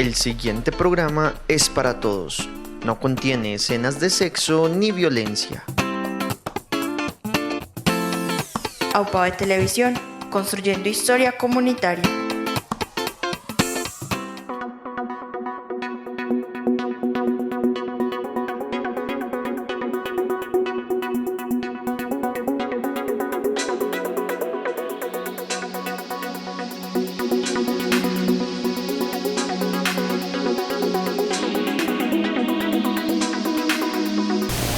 El siguiente programa es para todos. No contiene escenas de sexo ni violencia. AUPA de Televisión, construyendo historia comunitaria.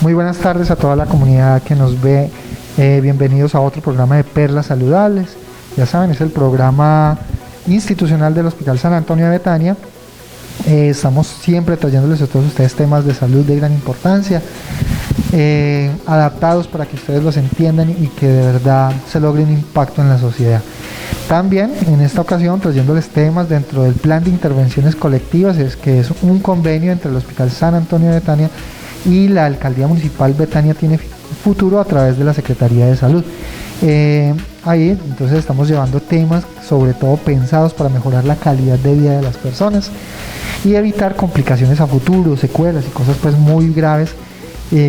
Muy buenas tardes a toda la comunidad que nos ve. Bienvenidos a otro programa de Perlas Saludables. Ya saben, es el programa institucional del Hospital San Antonio de Betania. Estamos siempre trayéndoles a todos ustedes temas de salud de gran importancia, adaptados para que ustedes los entiendan y que de verdad se logre un impacto en la sociedad. También en esta ocasión trayéndoles temas dentro del plan de intervenciones colectivas, que es un convenio entre el Hospital San Antonio de Betania y la Alcaldía Municipal Betania Tiene Futuro a través de la Secretaría de Salud. Ahí entonces estamos llevando temas sobre todo pensados para mejorar la calidad de vida de las personas y evitar complicaciones a futuro, secuelas y cosas pues muy graves.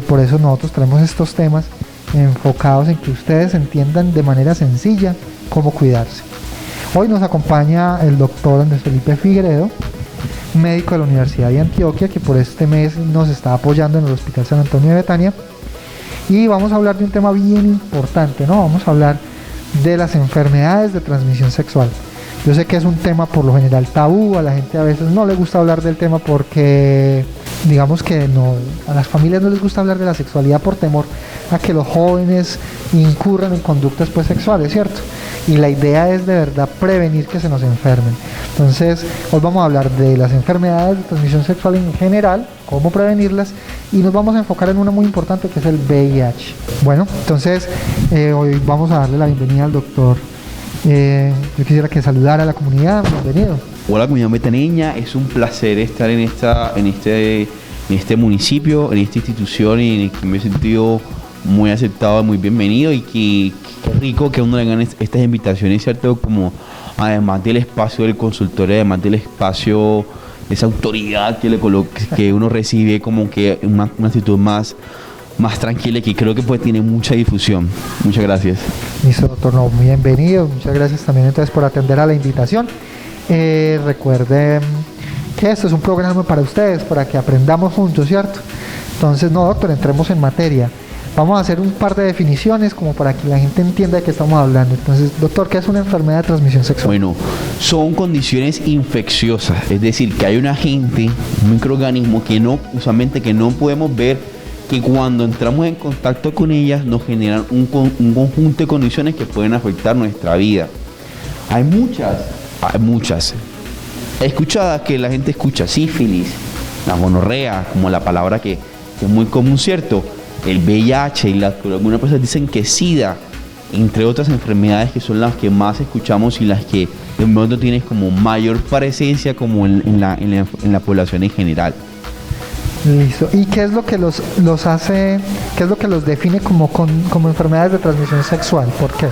Por eso nosotros traemos estos temas enfocados en que ustedes entiendan de manera sencilla cómo cuidarse. Hoy nos acompaña el doctor Andrés Felipe Figueredo, médico de la Universidad de Antioquia, que por este mes nos está apoyando en el Hospital San Antonio de Betania, y vamos a hablar de un tema bien importante, ¿no? Vamos a hablar de las enfermedades de transmisión sexual. Yo sé que es un tema por lo general tabú, a la gente a veces no le gusta hablar del tema porque digamos que no, a las familias no les gusta hablar de la sexualidad por temor a que los jóvenes incurran en conductas pues sexuales, ¿cierto? Y la idea es de verdad prevenir que se nos enfermen. Entonces, hoy vamos a hablar de las enfermedades de transmisión sexual en general, cómo prevenirlas, y nos vamos a enfocar en una muy importante que es el VIH. Bueno, entonces hoy vamos a darle la bienvenida al doctor. Yo quisiera que saludara a la comunidad. Bienvenido. Hola comunidad betaneña, es un placer estar en este municipio, en esta institución, y en el que me he sentido muy aceptado, muy bienvenido, y qué rico que a uno le hagan estas invitaciones, ¿cierto? Como además del espacio del consultorio, además del espacio, esa autoridad que uno recibe, como que una actitud más tranquila, que creo que pues tiene mucha difusión. Muchas gracias. Listo, doctor, no, muy bienvenido. Muchas gracias también entonces por atender a la invitación. Recuerden que esto es un programa para ustedes, para que aprendamos juntos, ¿cierto? Entonces, no, doctor, entremos en materia. Vamos a hacer un par de definiciones como para que la gente entienda de qué estamos hablando. Entonces, doctor, ¿qué es una enfermedad de transmisión sexual? Bueno, son condiciones infecciosas, es decir, que hay un agente, un microorganismo que usualmente no podemos ver, que cuando entramos en contacto con ellas nos generan un conjunto de condiciones que pueden afectar nuestra vida. Hay muchas. He escuchado que la gente escucha sífilis, la gonorrea, como la palabra que es muy común, ¿cierto? El VIH y algunas personas dicen que SIDA, entre otras enfermedades que son las que más escuchamos y las que de momento tienen como mayor presencia como en la población en general. Listo. ¿Y qué es lo que los hace, qué es lo que los define como enfermedades de transmisión sexual? ¿Por qué?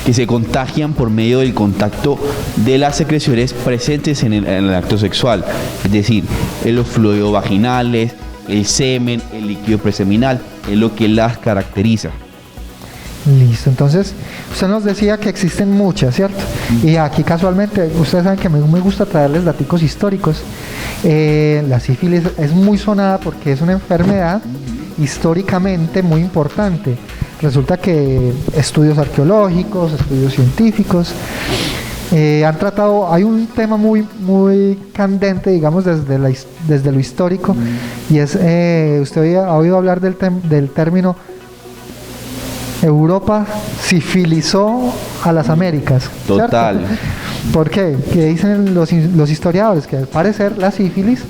Que se contagian por medio del contacto de las secreciones presentes en el acto sexual, es decir, los fluidos vaginales, el semen, el líquido preseminal, es lo que las caracteriza. Listo, entonces usted nos decía que existen muchas, ¿cierto? Y aquí casualmente, ustedes saben que me gusta traerles daticos históricos. La sífilis es muy sonada porque es una enfermedad históricamente muy importante. Resulta que estudios arqueológicos, estudios científicos han tratado, hay un tema muy candente, digamos, desde lo histórico, y es, usted ha oído hablar del término Europa sifilizó a las Américas. Total. ¿Cierto? ¿Por qué? Que dicen los historiadores que al parecer la sífilis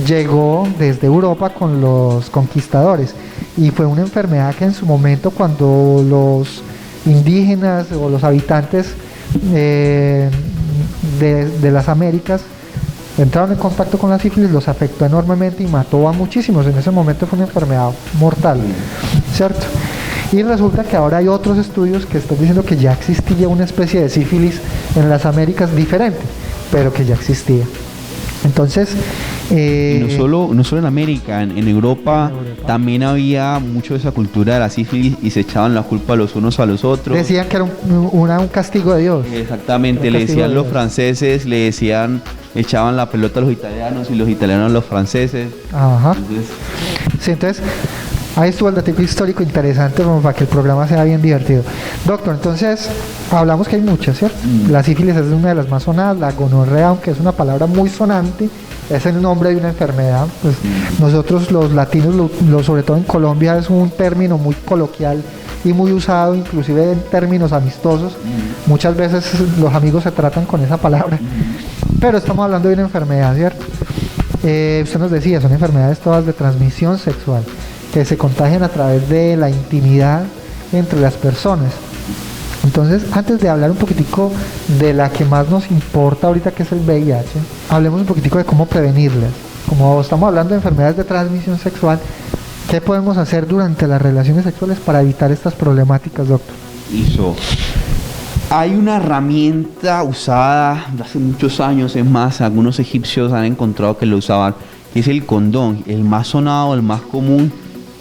llegó desde Europa con los conquistadores, y fue una enfermedad que en su momento, cuando los indígenas o los habitantes de las Américas entraron en contacto con la sífilis, los afectó enormemente y mató a muchísimos. En ese momento fue una enfermedad mortal, ¿cierto? Y resulta que ahora hay otros estudios que están diciendo que ya existía una especie de sífilis en las Américas diferente, pero que ya existía. Entonces, Y no solo en América, en Europa también había mucho de esa cultura de la sífilis y se echaban la culpa los unos a los otros. decían que era un castigo de Dios. Exactamente, Un le castigo decían de los Dios. franceses, le decían, echaban la pelota a los italianos y los italianos a los franceses. Ajá. Entonces, Sí, entonces, ahí estuvo el dato histórico interesante como para que el programa sea bien divertido. Doctor, entonces, hablamos que hay muchas, ¿cierto? La sífilis es una de las más sonadas, la gonorrea, aunque es una palabra muy sonante, es el nombre de una enfermedad. Pues nosotros los latinos, sobre todo en Colombia, es un término muy coloquial y muy usado, inclusive en términos amistosos. Muchas veces los amigos se tratan con esa palabra, pero estamos hablando de una enfermedad, ¿cierto? Usted nos decía, son enfermedades todas de transmisión sexual, que se contagian a través de la intimidad entre las personas. Entonces, antes de hablar un poquitico de la que más nos importa ahorita, que es el VIH, hablemos un poquitico de cómo prevenirlas. Como estamos hablando de enfermedades de transmisión sexual, ¿qué podemos hacer durante las relaciones sexuales para evitar estas problemáticas, doctor? hizo. Hay una herramienta usada de hace muchos años, es más, algunos egipcios han encontrado que lo usaban, que es el condón, el más sonado, el más común,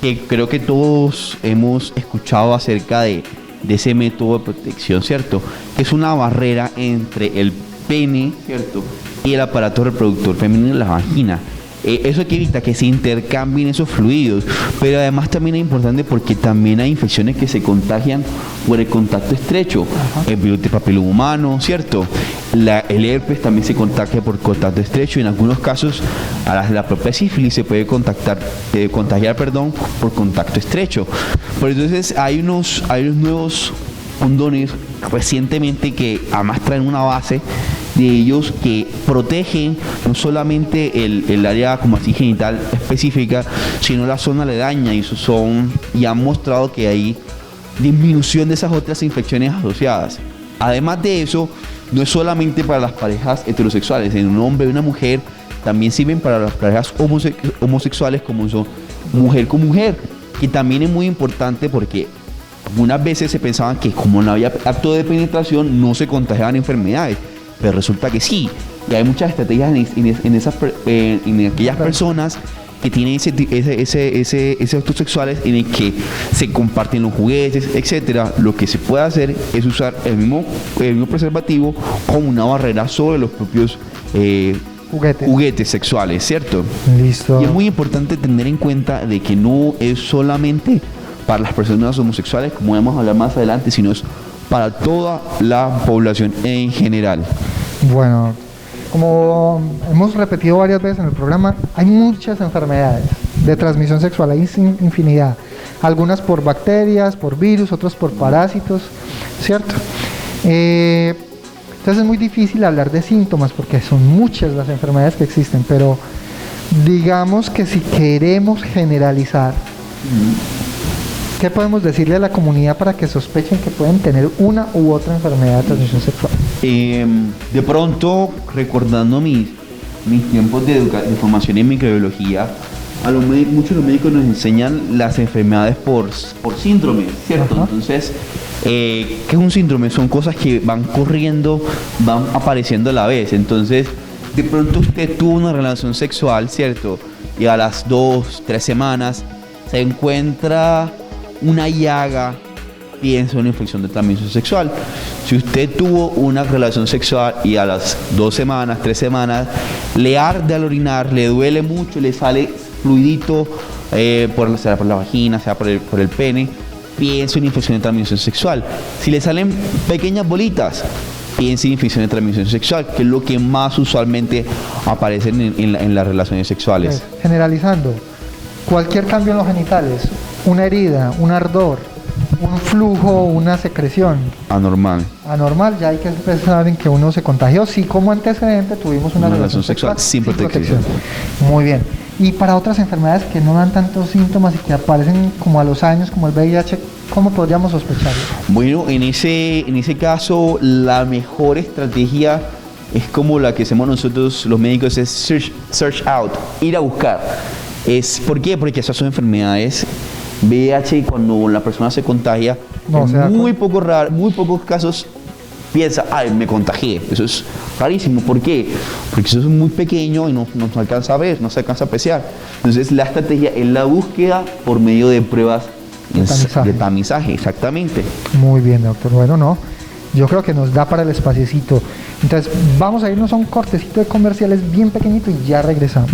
que creo que todos hemos escuchado acerca de ese método de protección, ¿cierto? Que es una barrera entre el pene, ¿cierto? Y el aparato reproductor femenino en la vagina. Eso que evita que se intercambien esos fluidos, pero además también es importante porque también hay infecciones que se contagian por el contacto estrecho. El virus de papiloma humano, ¿cierto? El herpes también se contagia por contacto estrecho y en algunos casos a la propia sífilis se puede contagiar por contacto estrecho. Pero entonces hay unos nuevos condones recientemente que además traen una base de ellos que protegen no solamente el área como así genital específica, sino la zona aledaña, y han mostrado que hay disminución de esas otras infecciones asociadas. Además de eso, no es solamente para las parejas heterosexuales, en un hombre y una mujer también sirven para las parejas homosexuales como son mujer con mujer, que también es muy importante porque algunas veces se pensaban que como no había acto de penetración no se contagiaban enfermedades, pero resulta que sí, y hay muchas estrategias en aquellas personas que tienen ese actos sexuales en el que se comparten los juguetes, etcétera. Lo que se puede hacer es usar el mismo preservativo como una barrera sobre los propios juguetes sexuales, ¿cierto? Listo. Y es muy importante tener en cuenta de que no es solamente para las personas homosexuales, como vamos a hablar más adelante, sino es para toda la población en general. Bueno, como hemos repetido varias veces en el programa, hay muchas enfermedades de transmisión sexual, hay infinidad. Algunas por bacterias, por virus, otras por parásitos, ¿cierto? Entonces es muy difícil hablar de síntomas porque son muchas las enfermedades que existen, pero digamos que si queremos generalizar, ¿qué podemos decirle a la comunidad para que sospechen que pueden tener una u otra enfermedad de transmisión sexual? De pronto, recordando mis tiempos de formación en microbiología, muchos de los médicos nos enseñan las enfermedades por síndrome, ¿cierto? Ajá. Entonces, ¿qué es un síndrome? Son cosas que van corriendo, van apareciendo a la vez. Entonces, de pronto usted tuvo una relación sexual, ¿cierto? Y a las 2-3 semanas se encuentra una llaga, piensa en una infección de transmisión sexual. Si usted tuvo una relación sexual y a las 2 semanas, 3 semanas, le arde al orinar, le duele mucho, le sale fluidito, sea por la vagina, sea por el pene, piensa en infección de transmisión sexual. Si le salen pequeñas bolitas, piensa en infección de transmisión sexual, que es lo que más usualmente aparece en las relaciones sexuales. Generalizando, cualquier cambio en los genitales, una herida, un ardor, un flujo, una secreción anormal, ya hay que pensar en que uno se contagió si como antecedente tuvimos una relación sexual sin protección. Muy bien. Y para otras enfermedades que no dan tantos síntomas y que aparecen como a los años, como el VIH, ¿cómo podríamos sospecharlo? Bueno, en ese caso la mejor estrategia es como la que hacemos nosotros los médicos, es search out, ir a buscar. ¿Por qué? Porque esas son enfermedades VIH, cuando la persona se contagia, muy pocos casos piensa, ay, me contagié. Eso es rarísimo. ¿Por qué? Porque eso es muy pequeño y no se alcanza a ver, no se alcanza a apreciar. Entonces la estrategia es la búsqueda por medio de pruebas de tamizaje, exactamente. Muy bien, doctor. Bueno, no, yo creo que nos da para el espaciecito. Entonces vamos a irnos a un cortecito de comerciales bien pequeñito y ya regresamos.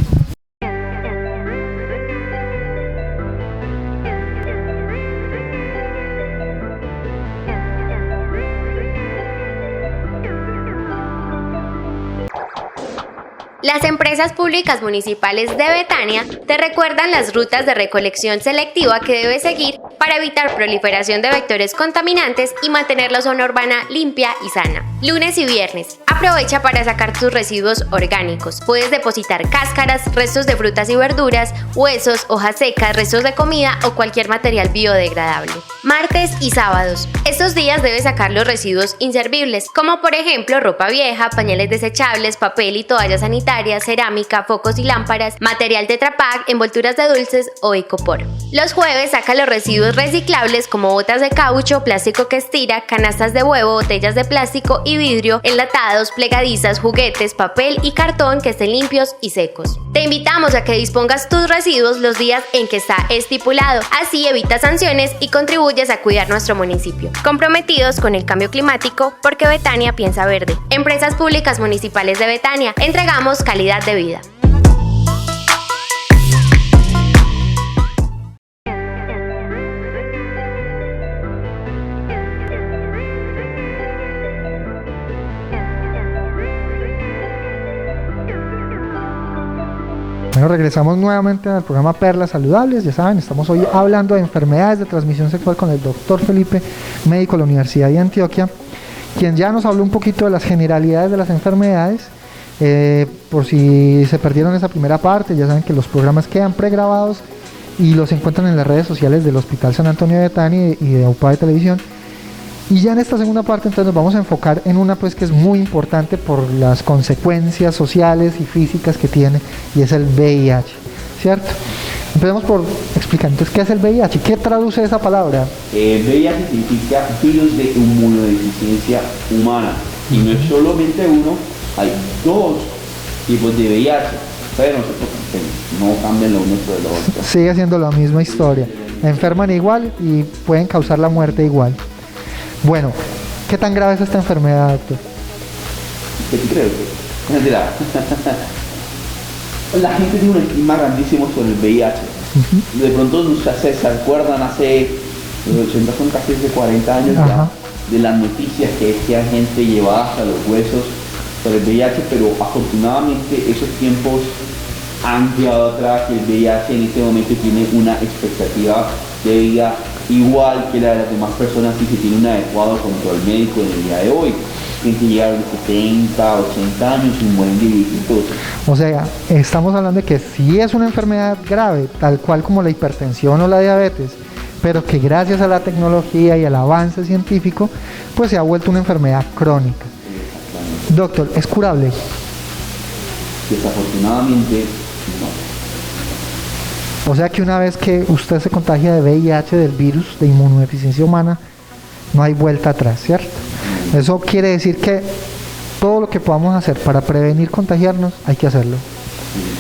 Las empresas públicas municipales de Betania te recuerdan las rutas de recolección selectiva que debes seguir para evitar proliferación de vectores contaminantes y mantener la zona urbana limpia y sana. Lunes y viernes, aprovecha para sacar tus residuos orgánicos. Puedes depositar cáscaras, restos de frutas y verduras, huesos, hojas secas, restos de comida o cualquier material biodegradable. Martes y sábados, estos días debes sacar los residuos inservibles, como por ejemplo ropa vieja, pañales desechables, papel y toallas sanitarias, cerámica, focos y lámparas, material Tetra Pak, envolturas de dulces o icopor. Los jueves saca los residuos reciclables como botas de caucho, plástico que estira, canastas de huevo, botellas de plástico y vidrio, enlatados, plegadizas, juguetes, papel y cartón que estén limpios y secos. Te invitamos a que dispongas tus residuos los días en que está estipulado, así evitas sanciones y contribuyes a cuidar nuestro municipio. Comprometidos con el cambio climático porque Betania piensa verde. Empresas Públicas Municipales de Betania, entregamos calidad de vida. Bueno, regresamos nuevamente al programa Perlas Saludables. Ya saben, estamos hoy hablando de enfermedades de transmisión sexual con el doctor Felipe, médico de la Universidad de Antioquia, quien ya nos habló un poquito de las generalidades de las enfermedades. Por si se perdieron esa primera parte, ya saben que los programas quedan pregrabados y los encuentran en las redes sociales del Hospital San Antonio de Betania y de UPA de Televisión. Y ya en esta segunda parte entonces nos vamos a enfocar en una pues que es muy importante por las consecuencias sociales y físicas que tiene, y es el VIH, ¿cierto? Empecemos por explicar entonces qué es el VIH, qué traduce esa palabra. VIH significa virus de inmunodeficiencia humana, y no es solamente uno, hay dos tipos de VIH, pero no cambian lo uno por lo otro. Sigue siendo la misma historia, enferman igual y pueden causar la muerte igual. Bueno, ¿qué tan grave es esta enfermedad, doctor? ¿Qué creo? La gente tiene un estigma grandísimo sobre el VIH. De pronto se acuerdan hace los 80, son casi hace 40 años ya, de las noticias que decía gente llevada hasta los huesos sobre el VIH, pero afortunadamente esos tiempos han quedado atrás, y el VIH en este momento tiene una expectativa de vida igual que la de las demás personas si se tiene un adecuado control médico en el día de hoy. Gente llega a los 70, 80 años y mueren de viejitos. O sea, estamos hablando de que sí es una enfermedad grave, tal cual como la hipertensión o la diabetes, pero que gracias a la tecnología y al avance científico, pues se ha vuelto una enfermedad crónica. Doctor, ¿es curable? Desafortunadamente, no. O sea que una vez que usted se contagia de VIH, del virus de inmunodeficiencia humana, no hay vuelta atrás, ¿cierto? Eso quiere decir que todo lo que podamos hacer para prevenir contagiarnos, hay que hacerlo.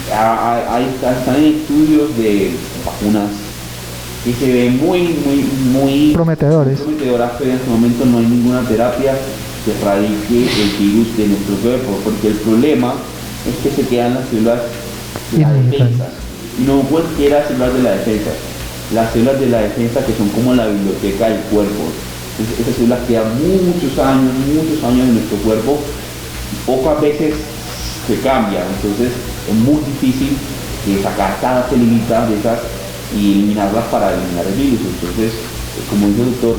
Están en estudios de vacunas y se ven muy prometedores, pero en este momento no hay ninguna terapia que erradique el virus de nuestro cuerpo, porque el problema es que se quedan las células de la defensa. Y no cualquiera células de la defensa, las células de la defensa que son como la biblioteca del cuerpo. Entonces, esas células quedan muchos años en nuestro cuerpo, pocas veces se cambian, entonces es muy difícil sacar cada célula de esas y eliminarlas para eliminar el virus. Entonces, como dice el doctor,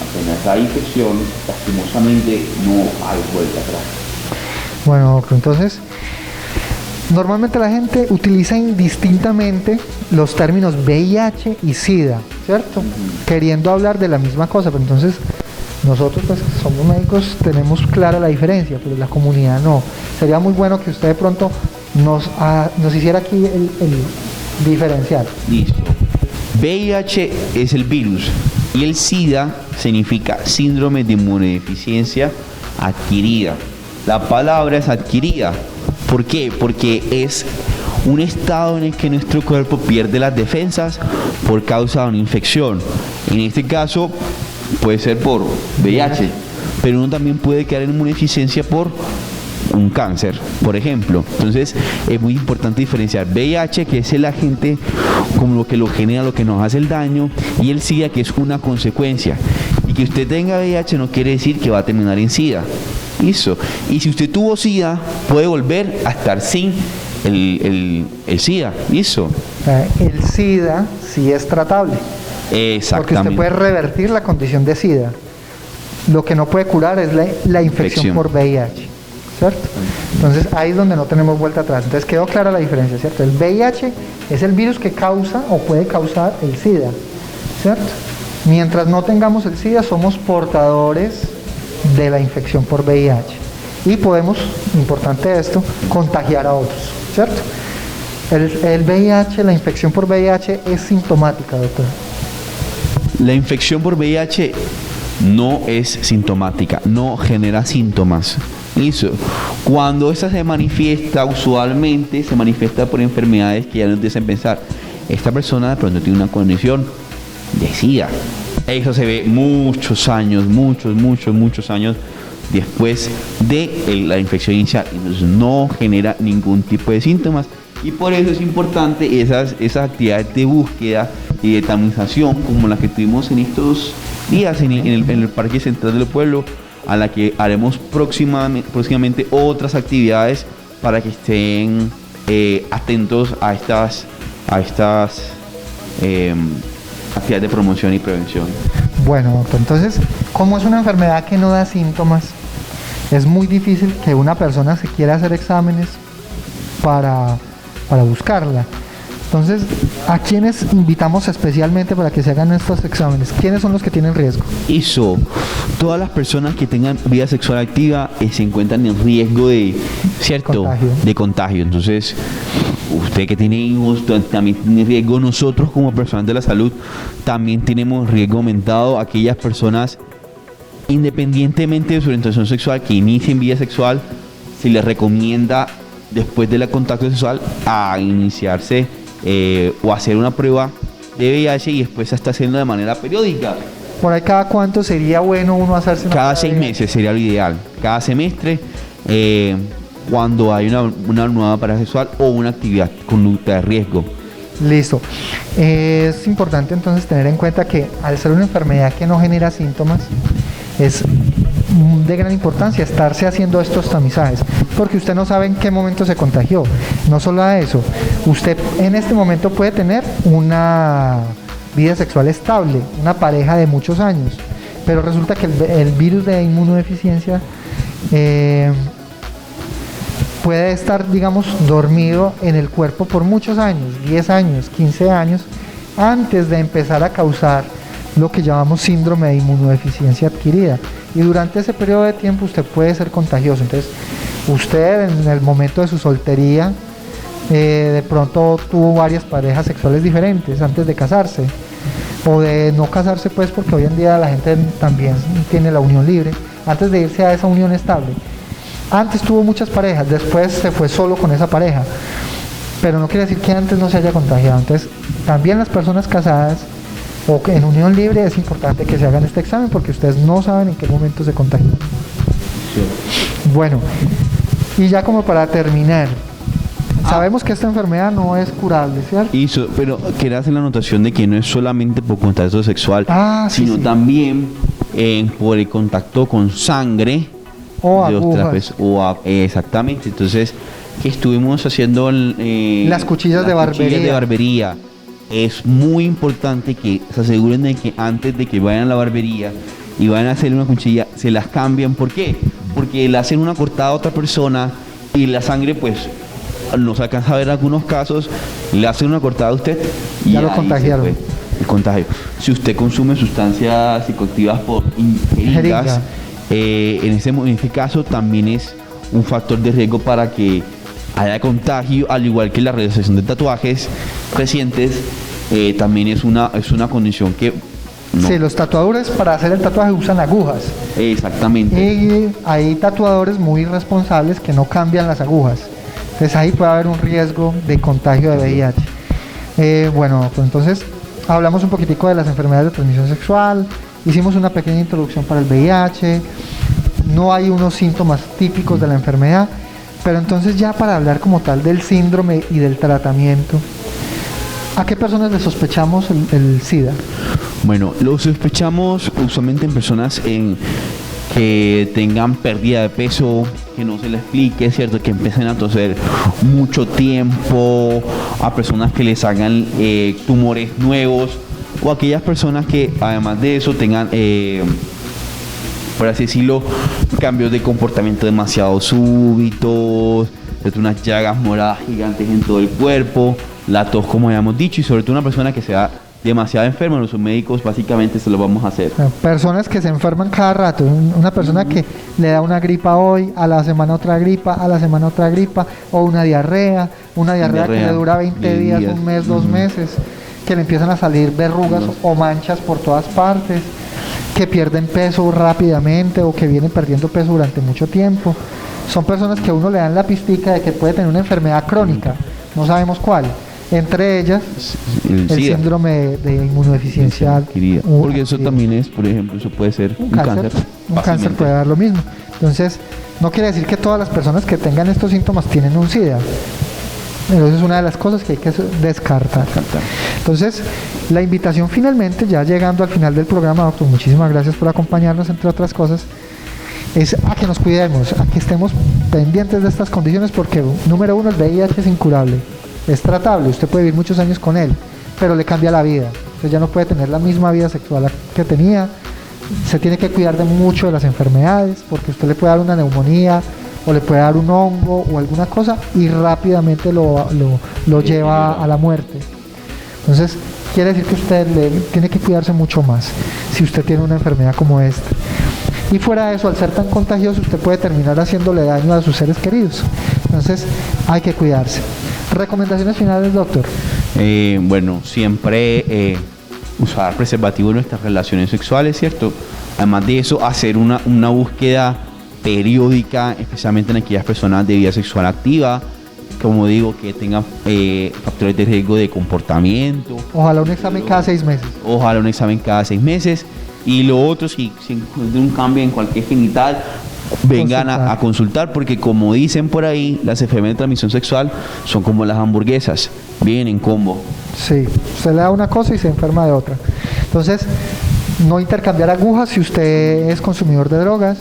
apenas hay infección, lastimosamente no hay vuelta atrás. Bueno, entonces normalmente la gente utiliza indistintamente los términos VIH y SIDA, ¿cierto? Queriendo hablar de la misma cosa, pero entonces nosotros pues somos médicos, tenemos clara la diferencia, pero la comunidad no. Sería muy bueno que usted de pronto nos hiciera aquí el diferencial. Listo. VIH es el virus y el SIDA significa síndrome de inmunodeficiencia adquirida. La palabra es adquirida. ¿Por qué? Porque es un estado en el que nuestro cuerpo pierde las defensas por causa de una infección. En este caso puede ser por VIH, pero uno también puede quedar en inmunodeficiencia por un cáncer, por ejemplo. Entonces es muy importante diferenciar VIH, que es el agente como lo que lo genera, lo que nos hace el daño, y el SIDA, que es una consecuencia. Y que usted tenga VIH no quiere decir que va a terminar en SIDA. Listo. Y si usted tuvo SIDA, puede volver a estar sin el SIDA. Listo. El SIDA sí es tratable. Exactamente. Porque usted puede revertir la condición de SIDA. Lo que no puede curar es la infección por VIH, ¿cierto? Entonces ahí es donde no tenemos vuelta atrás. Entonces quedó clara la diferencia, ¿cierto? El VIH es el virus que causa o puede causar el SIDA, ¿cierto? Mientras no tengamos el SIDA, somos portadores de la infección por VIH y podemos, importante esto, contagiar a otros, ¿cierto? El VIH, la infección por VIH es sintomática, doctor. La infección por VIH no es sintomática, no genera síntomas. Listo. Cuando esta se manifiesta, usualmente se manifiesta por enfermedades que ya nos hacen pensar, esta persona de pronto tiene una condición de SIDA. Eso se ve muchos años después de la infección inicial. Entonces no genera ningún tipo de síntomas. Y por eso es importante esas actividades de búsqueda y de tamización, como las que tuvimos en estos días en el Parque Central del Pueblo, a la que haremos próximamente otras actividades para que estén atentos a estas actividades de promoción y prevención. Bueno, doctor, entonces, como es una enfermedad que no da síntomas, es muy difícil que una persona se quiera hacer exámenes para buscarla. Entonces, ¿a quiénes invitamos especialmente para que se hagan estos exámenes? ¿Quiénes son los que tienen riesgo? Todas las personas que tengan vida sexual activa se encuentran en riesgo de contagio. Entonces, usted que tiene hijos también tiene riesgo. Nosotros como personas de la salud también tenemos riesgo aumentado. Aquellas personas, independientemente de su orientación sexual, que inicien vida sexual, se les recomienda después del contacto sexual a iniciarse o hacer una prueba de VIH y después hasta hacerlo de manera periódica. ¿Por ahí cada cuánto sería bueno uno hacerse una Cada prueba 6 de meses sería lo ideal. Cada semestre, cuando hay una nueva pareja sexual o una actividad conducta de riesgo. Listo. Es importante entonces tener en cuenta que al ser una enfermedad que no genera síntomas, es de gran importancia estarse haciendo estos tamizajes, porque usted no sabe en qué momento se contagió. No solo a eso, usted en este momento puede tener una vida sexual estable, una pareja de muchos años, pero resulta que el virus de inmunodeficiencia puede estar, digamos, dormido en el cuerpo por muchos años, 10 años, 15 años, antes de empezar a causar lo que llamamos síndrome de inmunodeficiencia adquirida. Y durante ese periodo de tiempo usted puede ser contagioso. Entonces, usted en el momento de su soltería, de pronto tuvo varias parejas sexuales diferentes antes de casarse, o de no casarse, pues, porque hoy en día la gente también tiene la unión libre, antes de irse a esa unión estable. Antes tuvo muchas parejas, después se fue solo con esa pareja, pero no quiere decir que antes no se haya contagiado. Entonces, también las personas casadas o en unión libre es importante que se hagan este examen, porque ustedes no saben en qué momento se contagian. Sí. Bueno, y ya como para terminar, sabemos que esta enfermedad no es curable, ¿cierto? Pero quería hacer la anotación de que no es solamente por contacto sexual, sino también por el contacto con sangre o agujas. Exactamente. Entonces, que estuvimos haciendo las cuchillas de barbería. Es muy importante que se aseguren de que antes de que vayan a la barbería y vayan a hacer una cuchilla, se las cambian. ¿Por qué? Porque le hacen una cortada a otra persona y la sangre, pues, no se alcanza a ver en algunos casos, le hacen una cortada a usted y ya lo contagiaron. El contagio. Si usted consume sustancias psicoactivas por jeringas, en este caso también es un factor de riesgo para que haya contagio, al igual que la realización de tatuajes recientes. También es una condición que No. Sí, los tatuadores para hacer el tatuaje usan agujas. Exactamente. Y hay tatuadores muy responsables que no cambian las agujas. Entonces ahí puede haber un riesgo de contagio de VIH. Bueno, pues entonces hablamos un poquitico de las enfermedades de transmisión sexual, hicimos una pequeña introducción para el VIH, no hay unos síntomas típicos de la enfermedad, pero entonces ya para hablar como tal del síndrome y del tratamiento, ¿a qué personas le sospechamos el SIDA? Bueno, lo sospechamos usualmente en personas que tengan pérdida de peso, que no se les explique, ¿cierto? Que empiecen a toser mucho tiempo, a personas que les hagan tumores nuevos, o aquellas personas que además de eso tengan, por así decirlo, cambios de comportamiento demasiado súbitos, unas llagas moradas gigantes en todo el cuerpo, la tos, como habíamos dicho, y sobre todo una persona que sea demasiado enferma. Los médicos básicamente se lo vamos a hacer. Personas que se enferman cada rato, una persona que le da una gripa hoy, a la semana otra gripa, a la semana otra gripa, o una diarrea que le dura 20 días, un mes, 2 meses, que le empiezan a salir verrugas o manchas por todas partes, que pierden peso rápidamente o que vienen perdiendo peso durante mucho tiempo. Son personas que a uno le dan la pistica de que puede tener una enfermedad crónica, no sabemos cuál. Entre ellas, el síndrome de inmunodeficiencia adquirida. Porque eso también es, por ejemplo, eso puede ser un cáncer. Un cáncer puede dar lo mismo. Entonces, no quiere decir que todas las personas que tengan estos síntomas tienen un SIDA. Pero eso es una de las cosas que hay que descartar. Entonces, la invitación finalmente, ya llegando al final del programa, doctor, muchísimas gracias por acompañarnos, entre otras cosas, es a que nos cuidemos, a que estemos pendientes de estas condiciones, porque número 1, el VIH es incurable. Es tratable, usted puede vivir muchos años con él, pero le cambia la vida. Usted ya no puede tener la misma vida sexual que tenía. Se tiene que cuidar de mucho de las enfermedades, porque usted le puede dar una neumonía o le puede dar un hongo o alguna cosa y rápidamente lo lleva a la muerte. Entonces, quiere decir que usted tiene que cuidarse mucho más si usted tiene una enfermedad como esta. Y fuera de eso, al ser tan contagioso, usted puede terminar haciéndole daño a sus seres queridos. Entonces, hay que cuidarse. ¿Recomendaciones finales, doctor? Bueno, siempre usar preservativo en nuestras relaciones sexuales, ¿cierto? Además de eso, hacer una búsqueda periódica, especialmente en aquellas personas de vida sexual activa, como digo, que tengan factores de riesgo de comportamiento. Ojalá un examen cada 6 meses. Ojalá un examen cada 6 meses. Y lo otro, si encuentran un cambio en cualquier genital, vengan a consultar, porque como dicen por ahí, las enfermedades de transmisión sexual son como las hamburguesas, vienen en combo. Sí, usted le da una cosa y se enferma de otra. Entonces, no intercambiar agujas si usted es consumidor de drogas,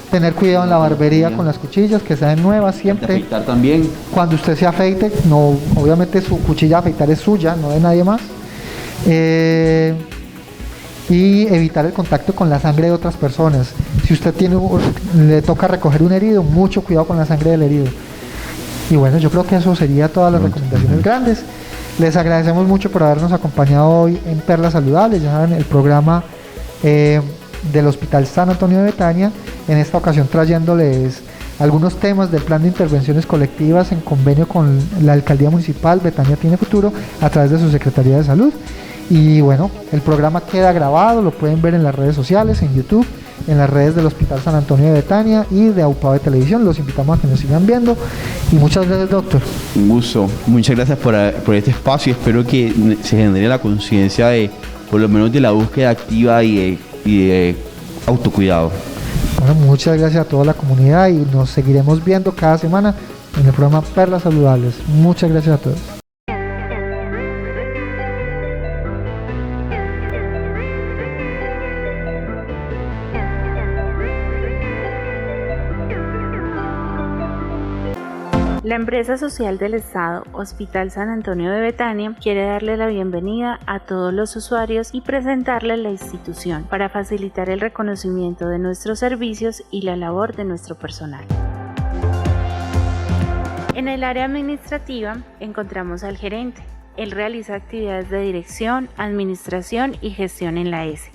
tener cuidado en la barbería con las cuchillas, que sean nuevas siempre. Afeitar también. Cuando usted se afeite, no, obviamente su cuchilla de afeitar es suya, no de nadie más. Y evitar el contacto con la sangre de otras personas. Si usted le toca recoger un herido, mucho cuidado con la sangre del herido. Y bueno, yo creo que eso sería todas las recomendaciones grandes. Les agradecemos mucho por habernos acompañado hoy en Perlas Saludables, ya saben, el programa del Hospital San Antonio de Betania, en esta ocasión trayéndoles algunos temas del plan de intervenciones colectivas en convenio con la Alcaldía Municipal Betania Tiene Futuro a través de su Secretaría de Salud. Y bueno, el programa queda grabado, lo pueden ver en las redes sociales, en YouTube, en las redes del Hospital San Antonio de Betania y de AUPABE Televisión. Los invitamos a que nos sigan viendo y muchas gracias, doctor. Un gusto, muchas gracias por este espacio. Espero que se genere la conciencia de, por lo menos, de la búsqueda activa y de autocuidado. Bueno, muchas gracias a toda la comunidad y nos seguiremos viendo cada semana en el programa Perlas Saludables. Muchas gracias a todos. La empresa social del Estado, Hospital San Antonio de Betania, quiere darle la bienvenida a todos los usuarios y presentarles la institución para facilitar el reconocimiento de nuestros servicios y la labor de nuestro personal. En el área administrativa encontramos al gerente. Él realiza actividades de dirección, administración y gestión en la S,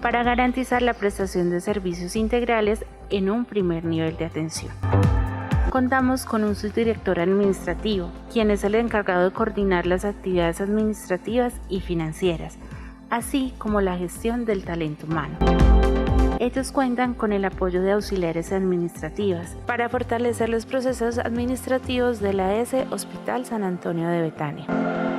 para garantizar la prestación de servicios integrales en un primer nivel de atención. Contamos con un subdirector administrativo, quien es el encargado de coordinar las actividades administrativas y financieras, así como la gestión del talento humano. Ellos cuentan con el apoyo de auxiliares administrativas para fortalecer los procesos administrativos de la ES Hospital San Antonio de Betania.